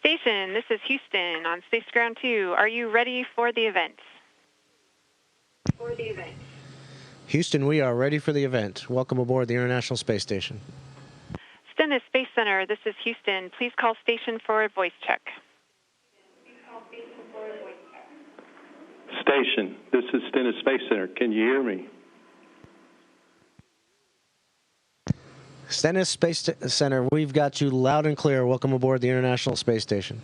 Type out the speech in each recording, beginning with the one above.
Station, this is Houston on Space Ground 2. Are you ready for the event? Houston, we are ready for the event. Welcome aboard the International Space Station. Stennis Space Center, this is Houston. Please call station for a voice check. Station, this is Stennis Space Center. Can you hear me? Stennis Space Center, we've got you loud and clear. Welcome aboard the International Space Station.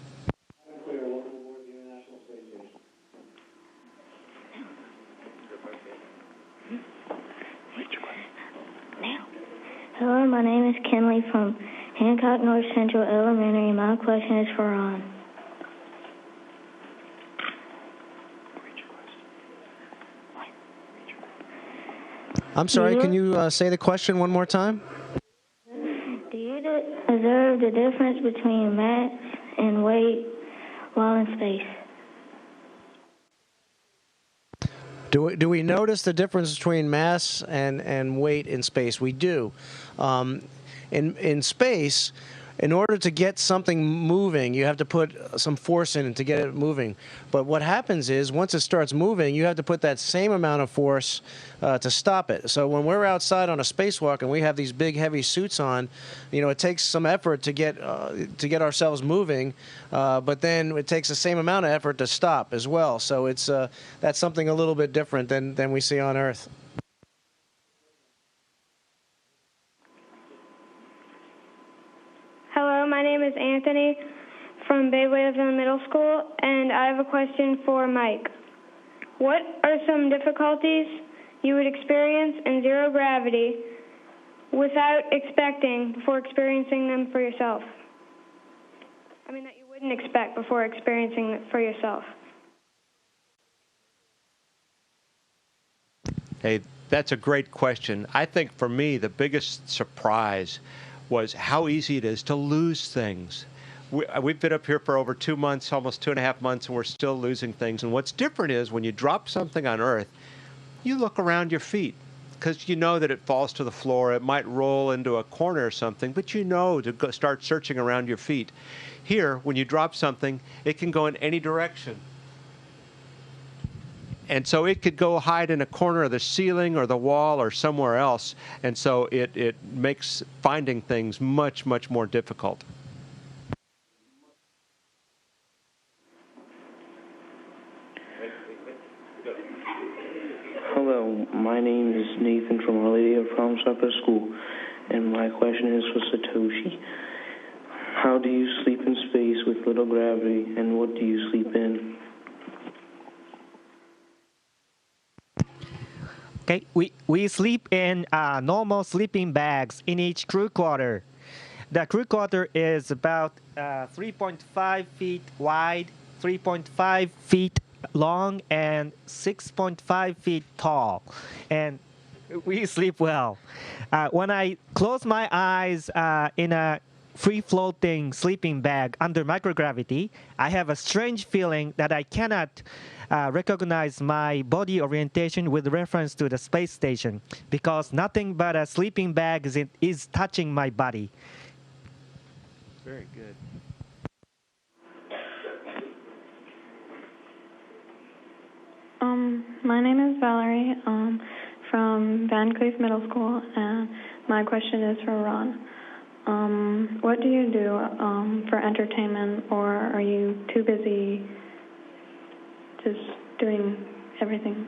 Hello, my name is Kenley from Hancock North Central Elementary. My question is for Ron. I'm sorry, can you say the question one more time? Do you observe the difference between mass and weight while in space? Do we notice the difference between mass and weight in space? We do. In space, in order to get something moving, you have to put some force in it to get it moving. But what happens is, once it starts moving, you have to put that same amount of force to stop it. So when we're outside on a spacewalk and we have these big, heavy suits on, it takes some effort to get ourselves moving, but then it takes the same amount of effort to stop as well. So that's something a little bit different than we see on Earth. Hello, my name is Anthony from Baywaterville Middle School, and I have a question for Mike. What are some difficulties you would experience in zero gravity without expecting before experiencing them for yourself? I mean, that you wouldn't expect before experiencing it for yourself. Hey, that's a great question. I think for me, the biggest surprise was how easy it is to lose things. We've been up here for over 2 months, almost 2.5 months, and we're still losing things. And what's different is when you drop something on Earth, you look around your feet because you know that it falls to the floor. It might roll into a corner or something, but you know to go start searching around your feet. Here, when you drop something, it can go in any direction. And so it could go hide in a corner of the ceiling or the wall or somewhere else. And so it makes finding things much, much more difficult. Hello, my name is Nathan from Our Lady of Promise Upper School, and my question is for Satoshi. How do you sleep in space with little gravity, and what do you sleep in? Okay, we sleep in normal sleeping bags in each crew quarter. The crew quarter is about 3.5 feet wide, 3.5 feet long, and 6.5 feet tall. And we sleep well. When I close my eyes in a free-floating sleeping bag under microgravity, I have a strange feeling that I cannot recognize my body orientation with reference to the space station because nothing but a sleeping bag is touching my body. Very good. My name is Valerie from Van Cleef Middle School, and my question is for Ron. What do you do for entertainment, or are you too busy just doing everything?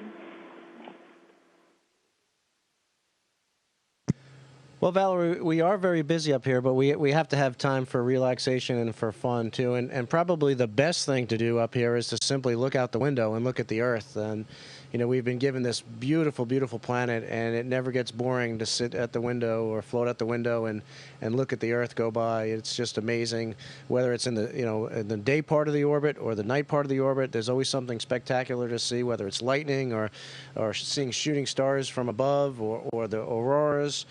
Well, Valerie, we are very busy up here, but we have to have time for relaxation and for fun, too. And probably the best thing to do up here is to simply look out the window and look at the Earth. And, we've been given this beautiful, beautiful planet, and it never gets boring to sit at the window or float out the window and look at the Earth go by. It's just amazing, whether it's in the, in the day part of the orbit or the night part of the orbit. There's always something spectacular to see, whether it's lightning or seeing shooting stars from above or the auroras.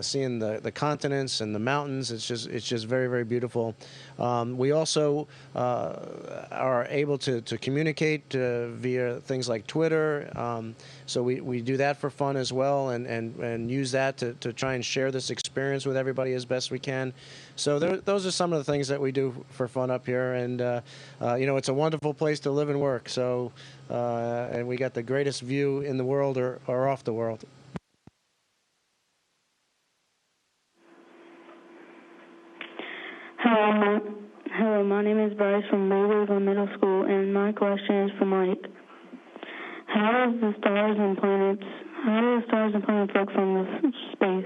seeing the continents and the mountains. It's just very, very beautiful. We also are able to communicate via things like Twitter. So we do that for fun as well, and use that to try and share this experience with everybody as best we can. So those are some of the things that we do for fun up here, and it's a wonderful place to live and work. So and we got the greatest view in the world or off the world. Hello, my name is Bryce from Maywood Middle School, and my question is for Mike. How do the stars and planets look from the space?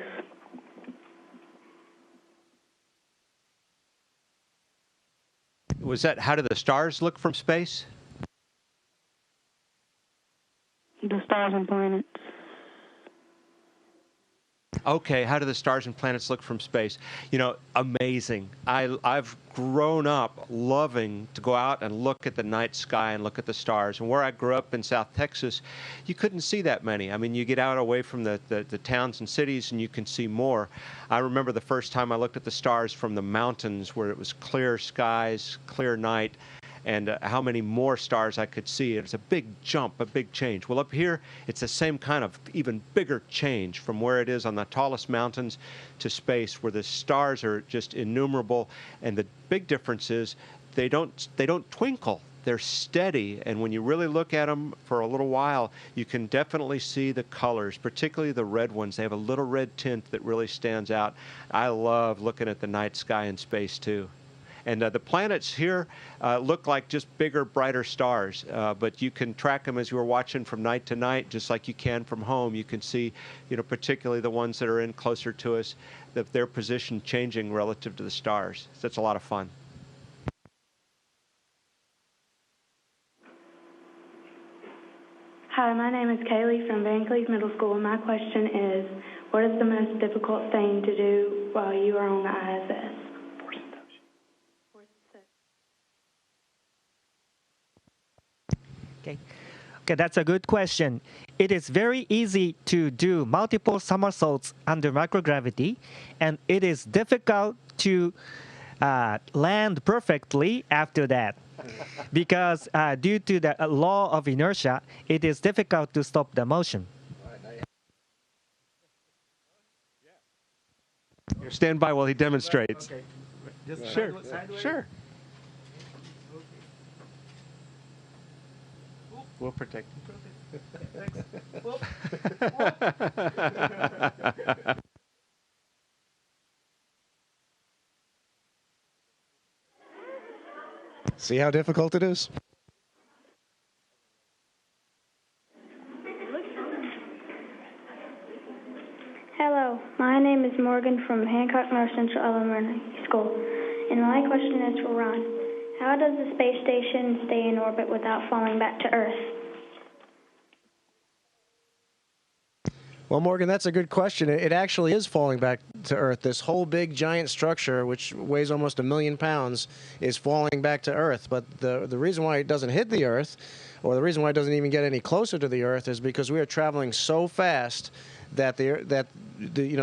Was that how do the stars look from space? The stars and planets. Okay, how do the stars and planets look from space? Amazing. I've grown up loving to go out and look at the night sky and look at the stars. And where I grew up in South Texas, you couldn't see that many. I mean, you get out away from the towns and cities and you can see more. I remember the first time I looked at the stars from the mountains where it was clear skies, clear night, and how many more stars I could see. It was a big jump, a big change. Well, up here, it's the same kind of even bigger change from where it is on the tallest mountains to space, where the stars are just innumerable. And the big difference is they don't twinkle. They're steady, and when you really look at them for a little while, you can definitely see the colors, particularly the red ones. They have a little red tint that really stands out. I love looking at the night sky in space, too. And the planets here look like just bigger, brighter stars, but you can track them as you were watching from night to night, just like you can from home. You can see, particularly the ones that are in closer to us, their position changing relative to the stars. So it's a lot of fun. Hi, my name is Kaylee from Van Cleve Middle School, and my question is, what is the most difficult thing to do while you are on the ISS? Okay, that's a good question. It is very easy to do multiple somersaults under microgravity, and it is difficult to land perfectly after that. Because due to the law of inertia, it is difficult to stop the motion. Stand by while he demonstrates. Okay. Sure. We'll protect you. See how difficult it is? Hello, my name is Morgan from Hancock North Central Elementary School, and my question is for Ron. How does the space station stay in orbit without falling back to Earth? Well, Morgan, that's a good question. It actually is falling back to Earth. This whole big giant structure, which weighs almost 1 million pounds, is falling back to Earth. But the reason why it doesn't hit the Earth, or the reason why it doesn't even get any closer to the Earth, is because we are traveling so fast that the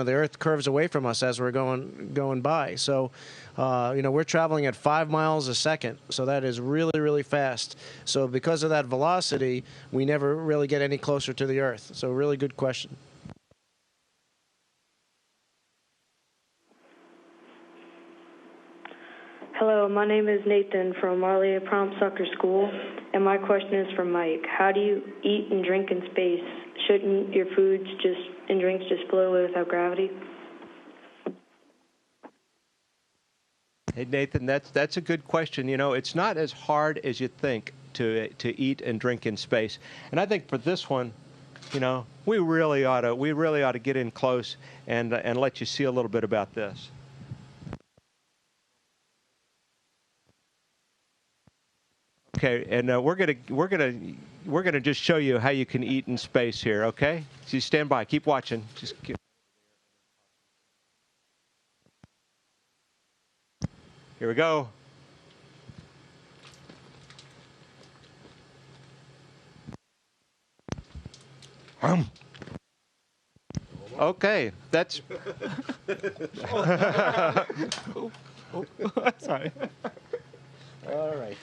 Earth curves away from us as we're going by. So, we're traveling at 5 miles a second. So that is really, really fast. So because of that velocity, we never really get any closer to the Earth. So really good question. Hello, my name is Nathan from Marley Prom Sucker School, and my question is for Mike. How do you eat and drink in space? Shouldn't your foods and drinks just flow away without gravity? Hey, Nathan, that's a good question. It's not as hard as you think to eat and drink in space. And I think for this one, we really ought to get in close and let you see a little bit about this. Okay, and we're gonna just show you how you can eat in space here. Okay, so you stand by, keep watching. Here we go. Okay, that's. Sorry. All right.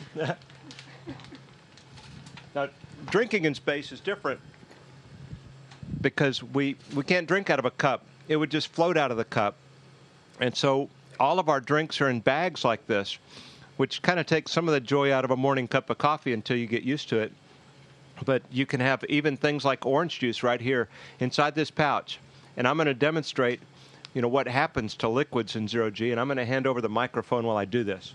Now, drinking in space is different because we can't drink out of a cup. It would just float out of the cup. And so all of our drinks are in bags like this, which kind of takes some of the joy out of a morning cup of coffee until you get used to it. But you can have even things like orange juice right here inside this pouch. And I'm going to demonstrate, what happens to liquids in zero G, and I'm going to hand over the microphone while I do this.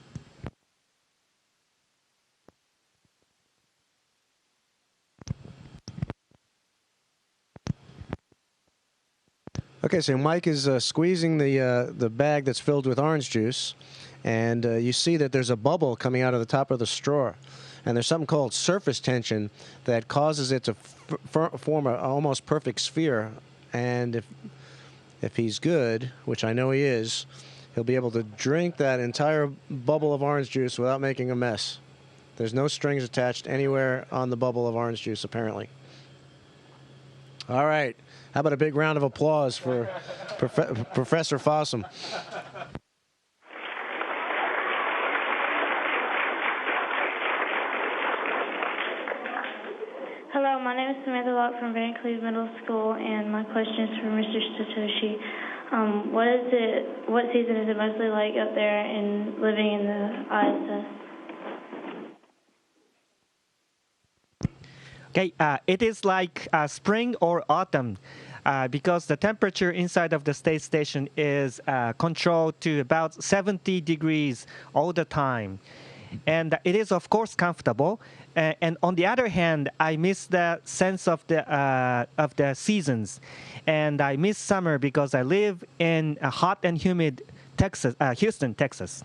Okay, so Mike is squeezing the bag that's filled with orange juice, and you see that there's a bubble coming out of the top of the straw. And there's something called surface tension that causes it to form an almost perfect sphere. And if he's good, which I know he is, he'll be able to drink that entire bubble of orange juice without making a mess. There's no strings attached anywhere on the bubble of orange juice, apparently. All right. How about a big round of applause for Professor Fossum? Hello, my name is Samantha Locke from Van Cleve Middle School, and my question is for Mr. Satoshi. What season is it mostly like up there and living in the ISS? Okay, it is like spring or autumn because the temperature inside of the space station is controlled to about 70 degrees all the time. And it is, of course, comfortable. And on the other hand, I miss the sense of the seasons. And I miss summer because I live in a hot and humid Texas, Houston, Texas.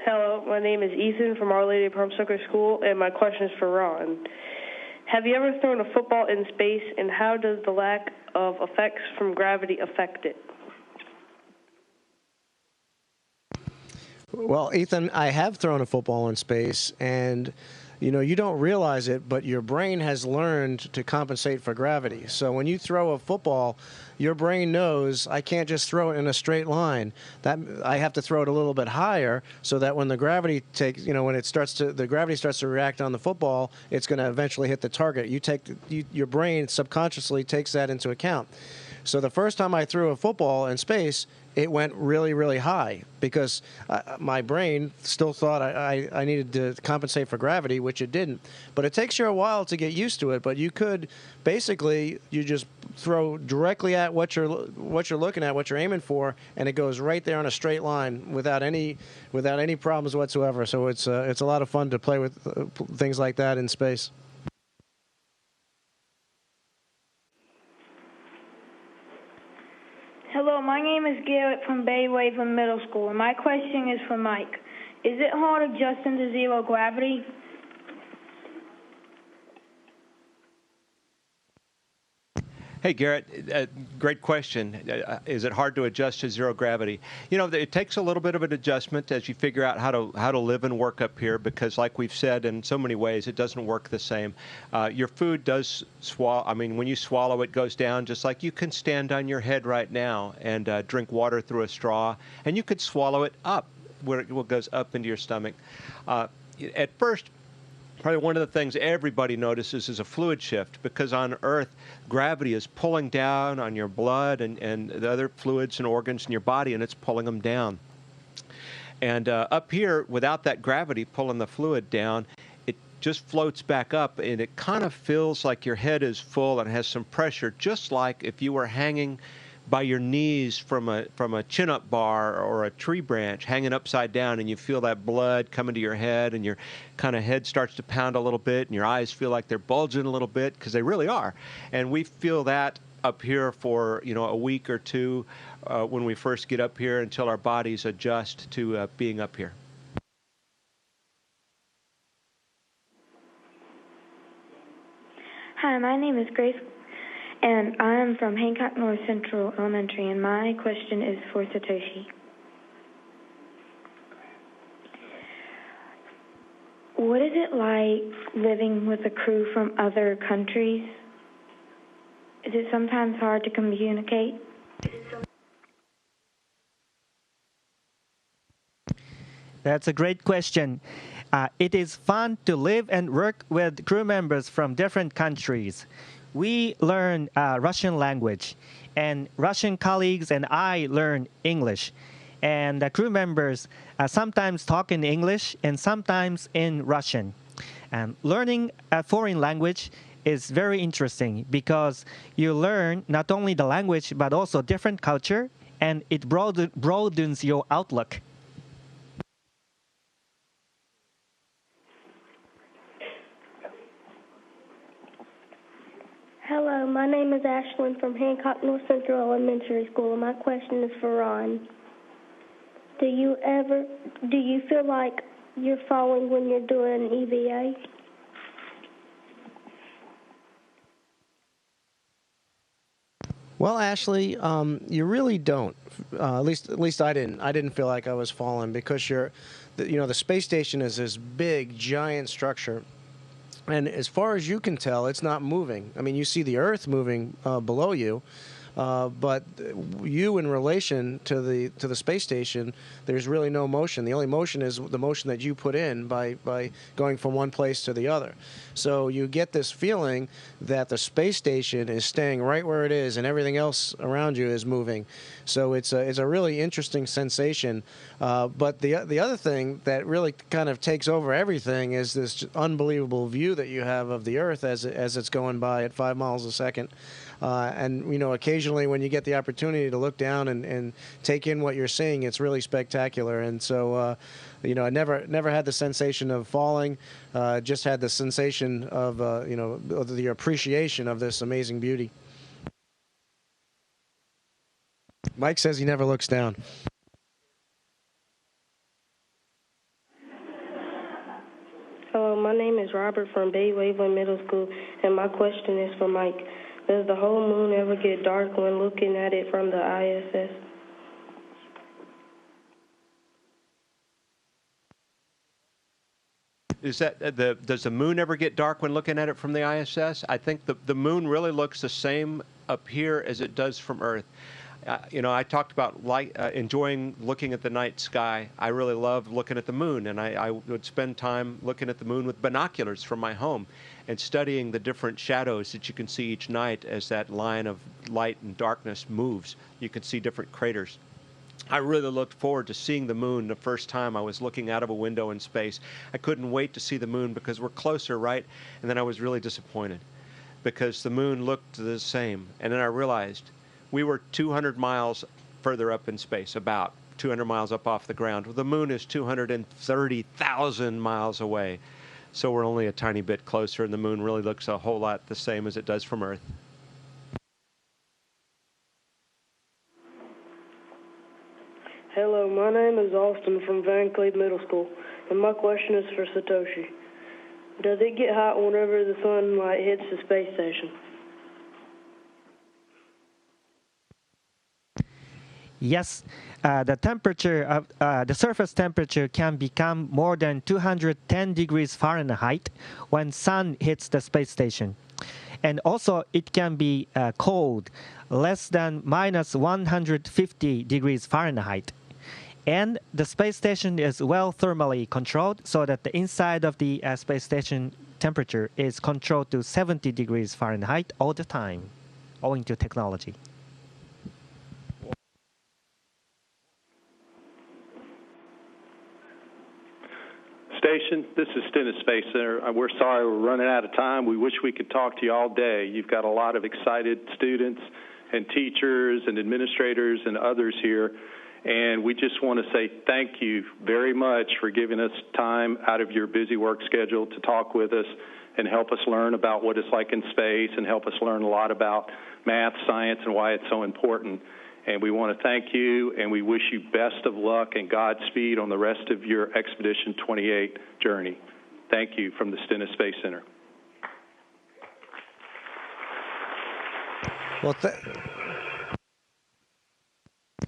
Hello, my name is Ethan from Our Lady of Palm-Sucker School, and my question is for Ron. Have you ever thrown a football in space, and how does the lack of effects from gravity affect it? Well, Ethan, I have thrown a football in space, and you don't realize it, but your brain has learned to compensate for gravity. So when you throw a football, your brain knows I can't just throw it in a straight line. That I have to throw it a little bit higher so that when the gravity takes, when the gravity starts to react on the football, it's going to eventually hit the target. Your brain subconsciously takes that into account. So the first time I threw a football in space, it went really, really high because my brain still thought I needed to compensate for gravity, which it didn't. But it takes you a while to get used to it. But you could basically you just throw directly at what you're looking at, what you're aiming for, and it goes right there on a straight line without any problems whatsoever. So it's a lot of fun to play with things like that in space. Hello, my name is Garrett from Bay Waveland Middle School, and my question is for Mike. Is it hard adjusting to zero gravity? Hey, Garrett, great question. Is it hard to adjust to zero gravity? It takes a little bit of an adjustment as you figure out how to live and work up here because, like we've said, in so many ways, it doesn't work the same. Your food does swallow. I mean, when you swallow, it goes down just like you can stand on your head right now and drink water through a straw, and you could swallow it up where it goes up into your stomach. At first, probably one of the things everybody notices is a fluid shift because on Earth, gravity is pulling down on your blood and the other fluids and organs in your body, and it's pulling them down. And up here, without that gravity pulling the fluid down, it just floats back up, and it kind of feels like your head is full and has some pressure, just like if you were hanging by your knees from a chin-up bar or a tree branch hanging upside down, and you feel that blood coming to your head, and your kind of head starts to pound a little bit, and your eyes feel like they're bulging a little bit, because they really are. And we feel that up here for a week or two when we first get up here until our bodies adjust to being up here. Hi, my name is Grace, and I'm from Hancock North Central Elementary, and my question is for Satoshi. what is it like living with a crew from other countries? Is it sometimes hard to communicate? That's a great question. It is fun to live and work with crew members from different countries. We learn Russian language, and Russian colleagues and I learn English. And the crew members sometimes talk in English and sometimes in Russian. And learning a foreign language is very interesting because you learn not only the language but also different culture, and it broadens your outlook. Hello, my name is Ashlyn from Hancock North Central Elementary School, and my question is for Ron. Do you feel like you're falling when you're doing EVA? Well, Ashley, you really don't. At least I didn't. I didn't feel like I was falling because the space station is this big, giant structure, and as far as you can tell, it's not moving. I mean, you see the Earth moving below you, but you, in relation to the space station, there's really no motion. The only motion is the motion that you put in by going from one place to the other. So you get this feeling that the space station is staying right where it is, and everything else around you is moving. So it's a really interesting sensation. But the other thing that really kind of takes over everything is this unbelievable view that you have of the Earth as it's going by at 5 miles a second. And occasionally when you get the opportunity to look down and take in what you're seeing, it's really spectacular. And so, I never had the sensation of falling. Just had the sensation of the appreciation of this amazing beauty. Mike says he never looks down. Hello, my name is Robert from Bay Waveland Middle School, and my question is for Mike. Does the whole moon ever get dark when looking at it from the ISS? Is that does the moon ever get dark when looking at it from the ISS? I think the moon really looks the same up here as it does from Earth. I talked about enjoying looking at the night sky. I really love looking at the moon, and I would spend time looking at the moon with binoculars from my home and studying the different shadows that you can see each night as that line of light and darkness moves. You can see different craters. I really looked forward to seeing the moon the first time I was looking out of a window in space. I couldn't wait to see the moon because we're closer, right? And then I was really disappointed because the moon looked the same. And then I realized we were 200 miles further up in space, about 200 miles up off the ground. The moon is 230,000 miles away. So we're only a tiny bit closer, and the moon really looks a whole lot the same as it does from Earth. Hello, my name is Austin from Van Cleve Middle School, and my question is for Satoshi. Does it get hot whenever the sunlight hits the space station? Yes, the surface temperature can become more than 210 degrees Fahrenheit when sun hits the space station. And also it can be cold, less than minus 150 degrees Fahrenheit. And the space station is well thermally controlled so that the inside of the space station temperature is controlled to 70 degrees Fahrenheit all the time, owing to technology. Station, this is Stennis Space Center. We're sorry we're running out of time. We wish we could talk to you all day. You've got a lot of excited students and teachers and administrators and others here, and we just want to say thank you very much for giving us time out of your busy work schedule to talk with us and help us learn about what it's like in space and help us learn a lot about math, science, and why it's so important. And we want to thank you, and we wish you best of luck and Godspeed on the rest of your Expedition 28 journey. Thank you from the Stennis Space Center.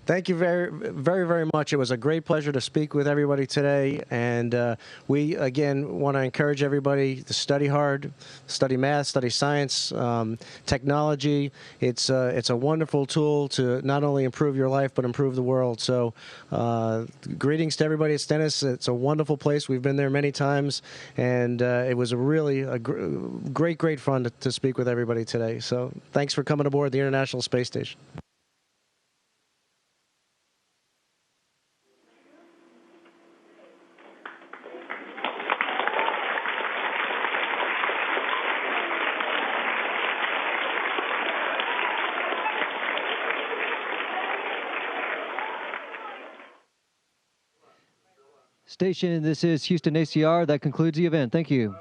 Thank you very, very, very much. It was a great pleasure to speak with everybody today. And we, again, want to encourage everybody to study hard, study math, study science, technology. It's a wonderful tool to not only improve your life, but improve the world. So greetings to everybody at Stennis. It's a wonderful place. We've been there many times. And it was a great, great fun to speak with everybody today. So thanks for coming aboard the International Space Station. Station, this is Houston ACR. That concludes the event. Thank you.